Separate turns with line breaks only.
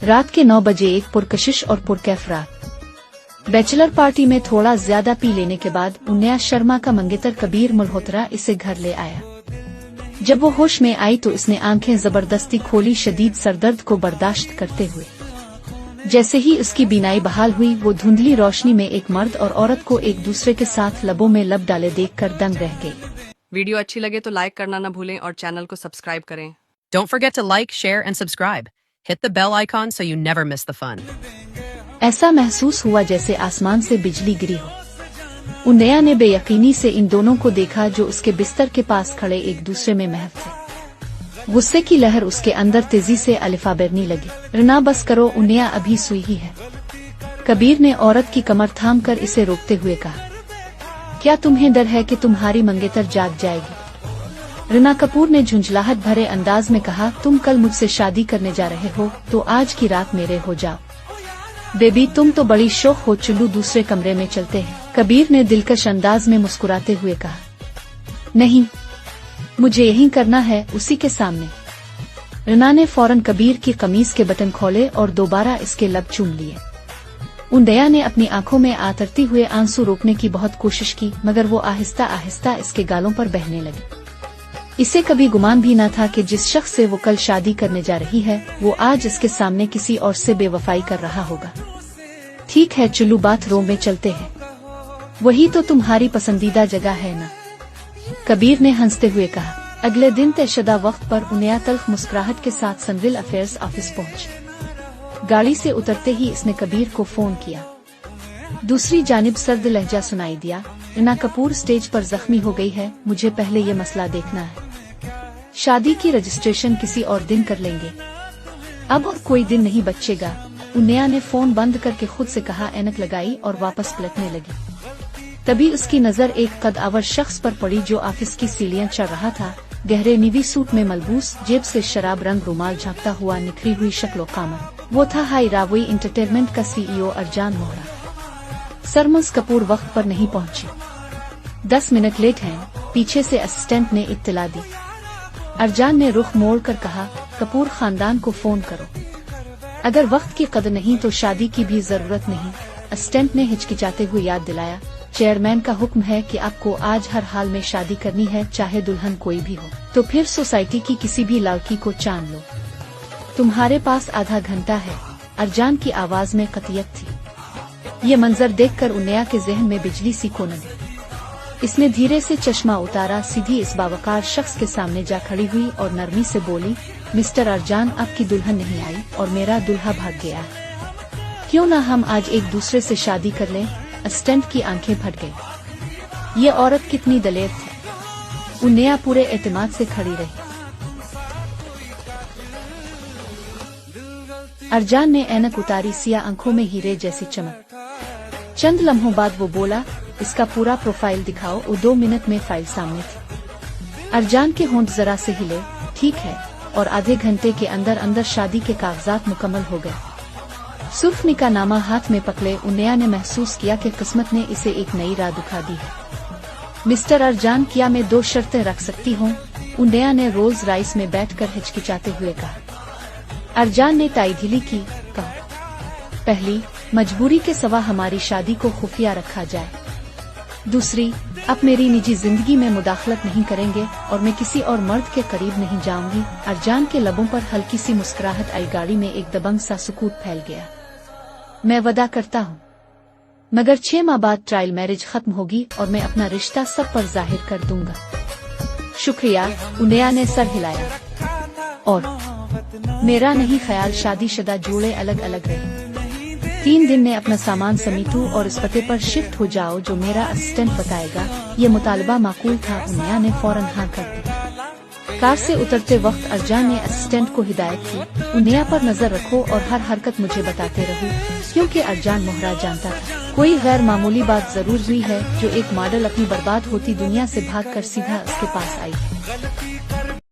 रात के 9 बजे एक पुरकशिश और पुरकैफ रात। बैचलर पार्टी में थोड़ा ज्यादा पी लेने के बाद उन्नया शर्मा का मंगेतर कबीर मल्होत्रा इसे घर ले आया। जब वो होश में आई तो इसने आंखें जबरदस्ती खोली, शदीद सरदर्द को बर्दाश्त करते हुए। जैसे ही उसकी बीनाई बहाल हुई, वो धुंधली रोशनी में एक मर्द और औरत को एक दूसरे के साथ लबों में लब डाले देखकर दंग रह गई।
वीडियो अच्छी लगे तो लाइक करना ना भूलें और चैनल को सब्सक्राइब करें।
Don't forget to like, share, and subscribe. Hit the bell icon so you never miss the fun.
ऐसा महसूस हुआ जैसे आसमान से बिजली गिरी हो। उन्नया ने बेयकीनी से इन दोनों को देखा जो उसके बिस्तर के पास खड़े एक दूसरे में महव थे। गुस्से की लहर उसके अंदर तेजी से अलिफा बेरनी लगी। रना बस करो, उन्नया अभी सुई ही है। कबीर ने औरत की कमर थाम कर इसे रोकते हुए कहा, क्या तुम्हें डर है कि तुम्हारी मंगेतर जाग जाएगी? रीना कपूर ने झुंझलाहट भरे अंदाज में कहा, तुम कल मुझसे शादी करने जा रहे हो तो आज की रात मेरे हो जाओ। बेबी तुम तो बड़ी शौक हो, चलो दूसरे कमरे में चलते हैं। कबीर ने दिलकश अंदाज में मुस्कुराते हुए कहा, नहीं, मुझे यही करना है, उसी के सामने। रीना ने फौरन कबीर की कमीज के बटन खोले और दोबारा इसके लब चूम लिए। उन्नया ने अपनी आंखों में आतरती हुए आंसू रोकने की बहुत कोशिश की, मगर वो आहिस्ता आहिस्ता इसके गालों पर बहने लगी। इसे कभी गुमान भी न था कि जिस शख्स से वो कल शादी करने जा रही है वो आज इसके सामने किसी और से बेवफाई कर रहा होगा। ठीक है, चलो बाथरूम में चलते हैं, वही तो तुम्हारी पसंदीदा जगह है ना, कबीर ने हंसते हुए कहा। अगले दिन तयशुदा वक्त पर उन्नया तल्ख मुस्कुराहट के साथ सिविल अफेयर्स ऑफिस पहुंची। गाड़ी से उतरते ही इसने कबीर को फोन किया। दूसरी जानिब सर्द लहजा सुनाई दिया, रीना कपूर स्टेज पर जख्मी हो गई है, मुझे पहले ये मसला देखना है। शादी की रजिस्ट्रेशन किसी और दिन कर लेंगे, अब और कोई दिन नहीं बचेगा। उन्नया ने फोन बंद करके खुद से कहा, ऐनक लगाई और वापस पलटने लगी। तभी उसकी नजर एक कद-आवर शख्स पर पड़ी जो ऑफिस की सीढ़ियां चढ़ रहा था। गहरे नीवी सूट में मलबूस, जेब से शराब रंग रुमाल झांकता हुआ, निखरी हुई शक्लो कामत। वो था हाई रावई इंटरटेनमेंट का CEO अरजान मोहरा। सरमस कपूर वक्त पर नहीं पहुंची, 10 मिनट लेट हैं, पीछे से असिस्टेंट ने इत्तला दी। अरजान ने रुख मोड़ कर कहा, कपूर खानदान को फोन करो, अगर वक्त की कदर नहीं तो शादी की भी जरूरत नहीं। असिस्टेंट ने हिचकिचाते हुए याद दिलाया, चेयरमैन का हुक्म है कि आपको आज हर हाल में शादी करनी है, चाहे दुल्हन कोई भी हो। तो फिर सोसाइटी की किसी भी लड़की को चांद लो, तुम्हारे पास आधा घंटा है। अरजान की आवाज में कतियत थी। ये मंजर देखकर उन्नया के जहन में बिजली सी कौंधी। इसने धीरे से चश्मा उतारा, सीधी इस बावकार शख्स के सामने जा खड़ी हुई और नरमी से बोली, मिस्टर अरजान, आपकी दुल्हन नहीं आई और मेरा दूल्हा भाग गया है, क्यों ना हम आज एक दूसरे से शादी कर लें? असिस्टेंट की आंखें फट गई। ये औरत कितनी दलेर थी। उन्नया पूरे एतमाद से खड़ी रही। अरजान ने ऐनक उतारी, सिया आंखों में हीरे जैसी चमक। चंद लम्हों बाद वो बोला, इसका पूरा प्रोफाइल दिखाओ। 2 मिनट में फाइल सामने थी। अरजान के होंठ जरा से हिले, ठीक है, और आधे घंटे के अंदर अंदर शादी के कागजात मुकम्मल हो गए। सुर्ख निकाह नामा हाथ में पकड़े उन्नया ने महसूस किया कि किस्मत ने इसे एक नई राह दिखा दी है। मिस्टर अरजान, क्या मैं 2 शर्तें रख सकती हूँ? उन्नया ने रोल्स राइस में बैठकर हिचकिचाते हुए कहा। अरजान ने ताईदीली की, कहा, पहली, मजबूरी के सिवा हमारी शादी को खुफिया रखा जाए। दूसरी, आप मेरी निजी जिंदगी में मुदाखलत नहीं करेंगे और मैं किसी और मर्द के करीब नहीं जाऊंगी। अरजान के लबों पर हल्की सी मुस्कुराहट आई। गाड़ी में एक दबंग सा सुकूत फैल गया। मैं वादा करता हूँ, मगर 6 माह बाद ट्रायल मैरिज खत्म होगी और मैं अपना रिश्ता सब पर जाहिर कर दूंगा। शुक्रिया, उन्नया ने सर हिलाया। और मेरा नहीं ख्याल शादीशुदा जोड़े अलग अलग रहे। 3 दिन में अपना सामान समेटो और इस पते पर शिफ्ट हो जाओ जो मेरा असिस्टेंट बताएगा। ये मुतालबा माकूल था। उन्नया ने फौरन हाँ कर दी। कार से उतरते वक्त अरजान ने असिस्टेंट को हिदायत की, उन्नया पर नजर रखो और हर हरकत मुझे बताते रहो, क्योंकि अरजान मोहरा जानता था कोई गैर मामूली बात जरूर हुई है जो एक मॉडल अपनी बर्बाद होती दुनिया से भागकर सीधा उसके पास आई।